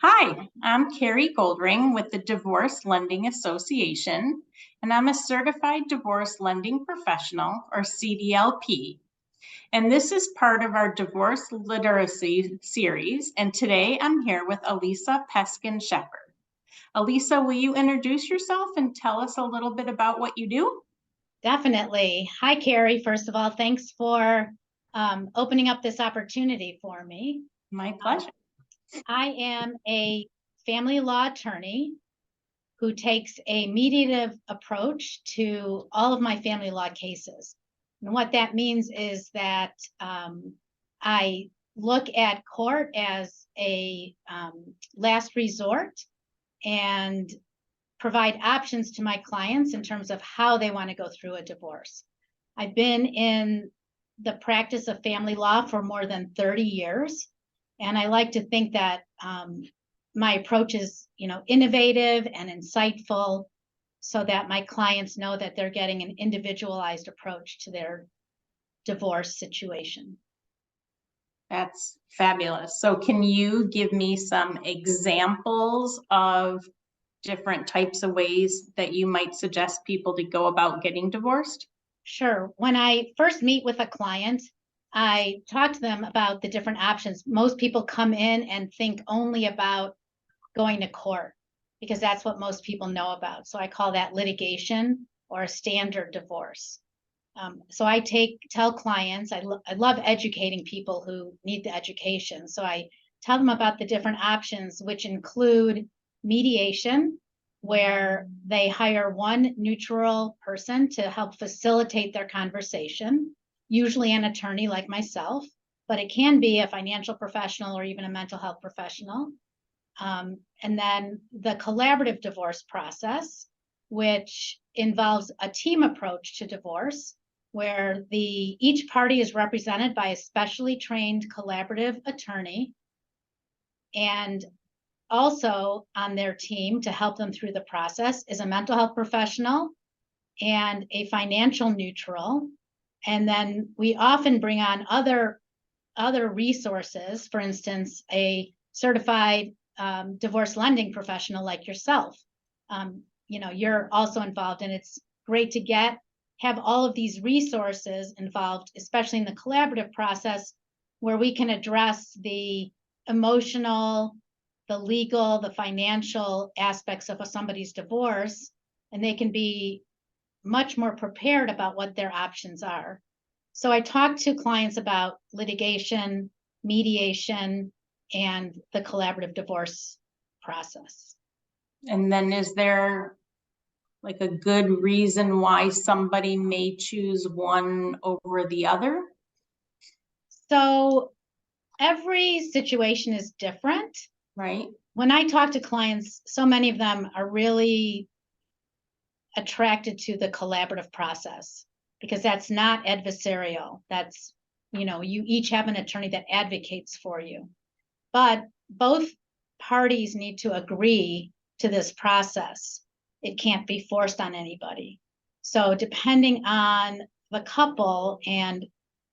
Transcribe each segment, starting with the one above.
Hi, I'm Carri Goldring with the Divorce Lending Association, and I'm a certified divorce lending professional, or CDLP. And this is part of our divorce literacy series. And today I'm here with Alisa Peskin-Shepherd. Alisa, will you introduce yourself and tell us a little bit about what you do? Definitely. Hi, Carri. First of all, thanks for opening up this opportunity for me. My pleasure. I am a family law attorney who takes a mediative approach to all of my family law cases. And what that means is that I look at court as a last resort and provide options to my clients in terms of how they want to go through a divorce. I've been in the practice of family law for more than 30 years. And I like to think that my approach is, innovative and insightful so that my clients know that they're getting an individualized approach to their divorce situation. That's fabulous. So can you give me some examples of different types of ways that you might suggest people to go about getting divorced? Sure. When I first meet with a client, I talk to them about the different options. Most people come in and think only about going to court because that's what most people know about. So I call that litigation or a standard divorce. So I tell clients, I love educating people who need the education. So I tell them about the different options, which include mediation, where they hire one neutral person to help facilitate their conversation, usually an attorney like myself, but it can be a financial professional or even a mental health professional. And then the collaborative divorce process, which involves a team approach to divorce, where each party is represented by a specially trained collaborative attorney, and also on their team to help them through the process is a mental health professional and a financial neutral. And then we often bring on other resources, for instance, a certified divorce lending professional like yourself. You're also involved, and it's great to have all of these resources involved, especially in the collaborative process, where we can address the emotional, the legal, the financial aspects of somebody's divorce, and they can be much more prepared about what their options are. So I talk to clients about litigation, mediation, and the collaborative divorce process. And then is there like a good reason why somebody may choose one over the other? So every situation is different. Right. When I talk to clients, so many of them are really attracted to the collaborative process because that's not adversarial. That's, you each have an attorney that advocates for you. But both parties need to agree to this process. It can't be forced on anybody. So depending on the couple and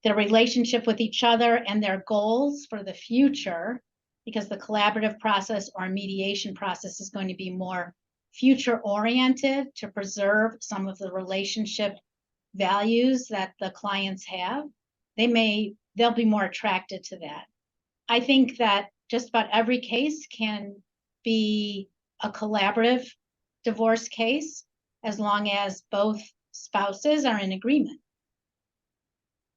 their relationship with each other and their goals for the future, because the collaborative process or mediation process is going to be more future oriented to preserve some of the relationship values that the clients have, they'll be more attracted to that. I think that just about every case can be a collaborative divorce case as long as both spouses are in agreement.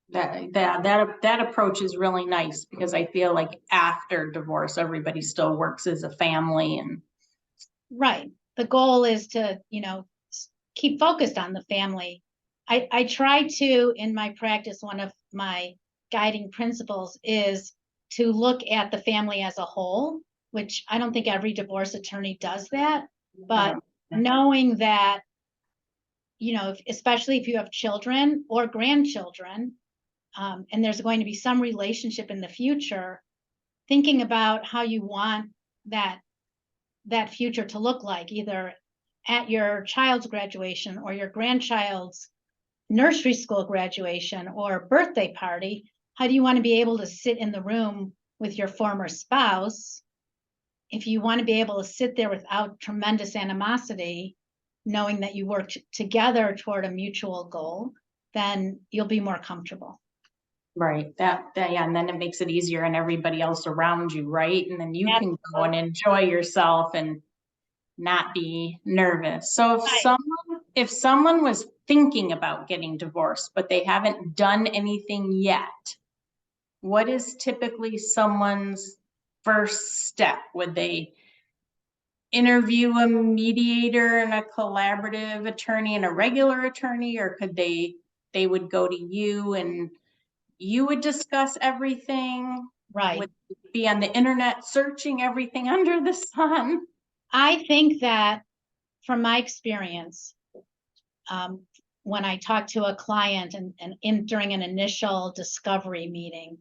That approach is really nice because I feel like after divorce, everybody still works as a family. And right. The goal is to, keep focused on the family. I try to, in my practice, one of my guiding principles is to look at the family as a whole, which I don't think every divorce attorney does that. But knowing that, especially if you have children or grandchildren, and there's going to be some relationship in the future, thinking about how you want that future to look like, either at your child's graduation or your grandchild's nursery school graduation or birthday party. How do you want to be able to sit in the room with your former spouse if you want to be able to sit there without tremendous animosity, knowing that you worked together toward a mutual goal, then you'll be more comfortable. Right. Yeah. And then it makes it easier on everybody else around you, right? And then you can go and enjoy yourself and not be nervous. So if someone was thinking about getting divorced, but they haven't done anything yet, what is typically someone's first step? Would they interview a mediator and a collaborative attorney and a regular attorney, or could they would go to you and you would discuss everything? Right. Would be on the internet searching everything under the sun? I think that from my experience, when I talk to a client and during an initial discovery meeting,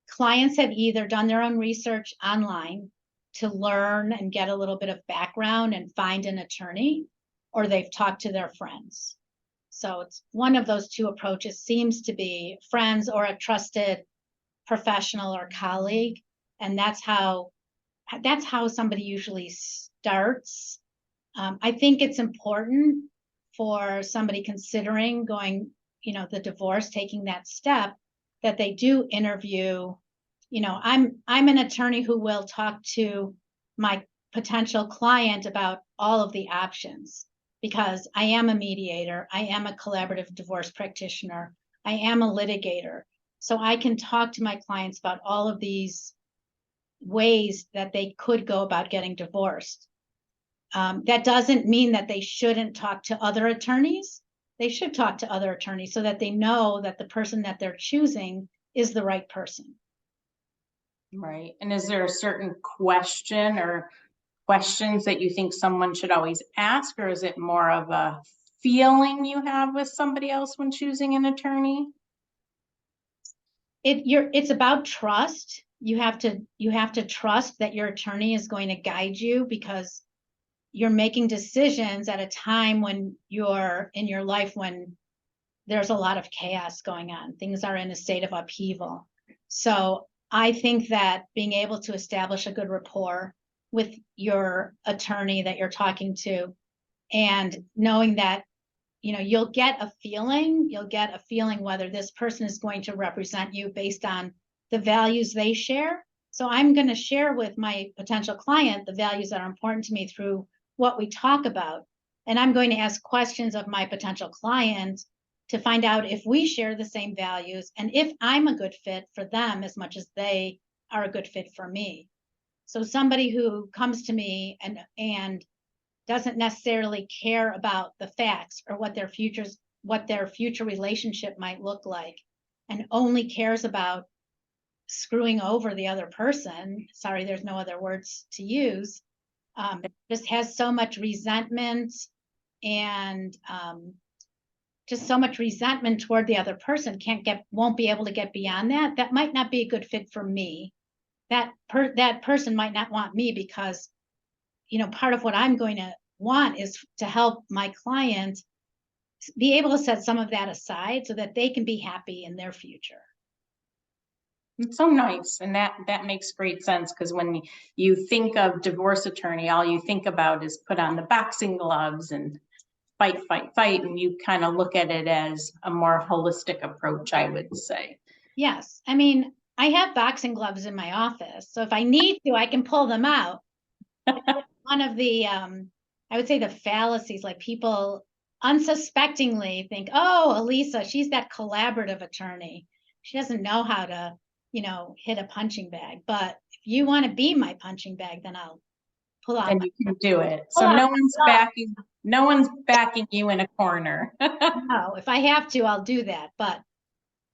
clients have either done their own research online to learn and get a little bit of background and find an attorney, or they've talked to their friends. So it's one of those two approaches seems to be friends or a trusted professional or colleague. And that's how somebody usually starts. I think it's important for somebody considering going, the divorce, taking that step, that they do interview. I'm an attorney who will talk to my potential client about all of the options, because I am a mediator, I am a collaborative divorce practitioner, I am a litigator. So I can talk to my clients about all of these ways that they could go about getting divorced. That doesn't mean that they shouldn't talk to other attorneys. They should talk to other attorneys so that they know that the person that they're choosing is the right person. Right. And is there a certain question or questions that you think someone should always ask, or is it more of a feeling you have with somebody else when choosing an attorney? It's about trust. You have to trust that your attorney is going to guide you, because you're making decisions at a time when you're in your life when there's a lot of chaos going on. Things are in a state of upheaval. So I think that being able to establish a good rapport with your attorney that you're talking to, and knowing that, you'll get a feeling whether this person is going to represent you based on the values they share. So I'm going to share with my potential client the values that are important to me through what we talk about. And I'm going to ask questions of my potential client to find out if we share the same values and if I'm a good fit for them as much as they are a good fit for me. So somebody who comes to me and doesn't necessarily care about the facts or what their future relationship might look like, and only cares about screwing over the other person, sorry, there's no other words to use, just has so much resentment and just so much resentment toward the other person, won't be able to get beyond that. That might not be a good fit for me. That person might not want me, because part of what I'm going to want is to help my client be able to set some of that aside so that they can be happy in their future. It's so nice. And that makes great sense, because when you think of divorce attorney, all you think about is put on the boxing gloves and fight. And you kind of look at it as a more holistic approach, I would say. Yes. I mean, I have boxing gloves in my office, so if I need to, I can pull them out. One of the, I would say the fallacies, like people unsuspectingly think, oh, Alisa, she's that collaborative attorney. She doesn't know how to, hit a punching bag. But if you want to be my punching bag, then I'll pull out. And you can do it. So no one's backing you in a corner. No, if I have to, I'll do that. But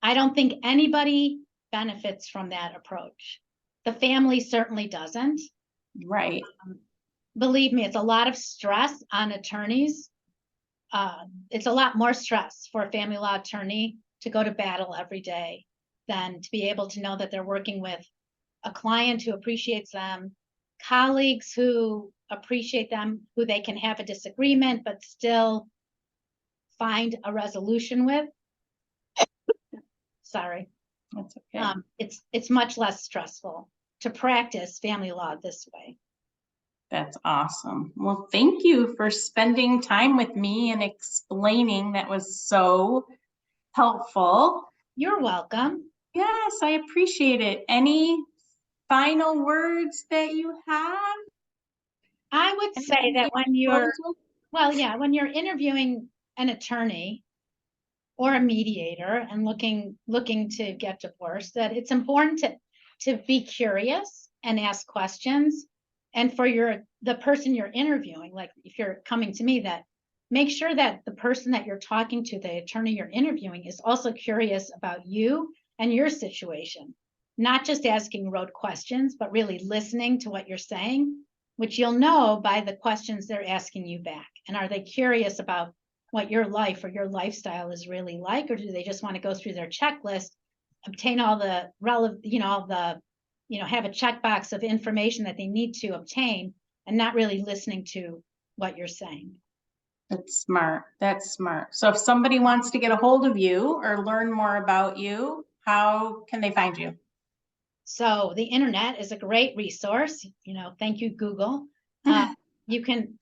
I don't think anybody benefits from that approach. The family certainly doesn't. Right. Believe me, it's a lot of stress on attorneys. It's a lot more stress for a family law attorney to go to battle every day than to be able to know that they're working with a client who appreciates them, colleagues who appreciate them, who they can have a disagreement but still find a resolution with. Sorry. That's okay. It's much less stressful. to practice family law this way. That's awesome. Well, thank you for spending time with me and explaining. That was so helpful. You're welcome. Yes, I appreciate it. Any final words that you have? I would say that when you're, well, yeah, when you're interviewing an attorney or a mediator and looking to get divorced, that it's important to be curious and ask questions. And for the person you're interviewing, like if you're coming to me, that make sure that the person that you're talking to, the attorney you're interviewing, is also curious about you and your situation. Not just asking rote questions, but really listening to what you're saying, which you'll know by the questions they're asking you back. And are they curious about what your life or your lifestyle is really like, or do they just want to go through their checklist, obtain all the relevant, have a checkbox of information that they need to obtain, and not really listening to what you're saying. That's smart. That's smart. So if somebody wants to get a hold of you or learn more about you, how can they find you? So the internet is a great resource. Thank you, Google.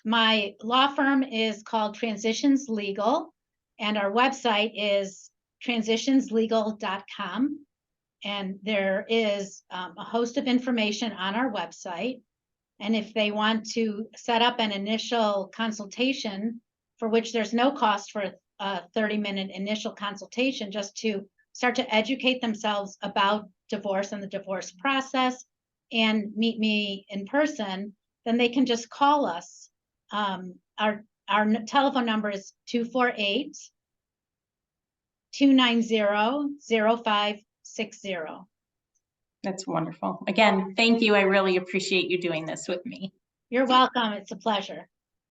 My law firm is called Transitions Legal, and our website is transitionslegal.com. And there is a host of information on our website. And if they want to set up an initial consultation, for which there's no cost for a 30-minute initial consultation, just to start to educate themselves about divorce and the divorce process and meet me in person, then they can just call us. Our telephone number is 248-290-0560. That's wonderful. Again, thank you. I really appreciate you doing this with me. You're welcome. It's a pleasure.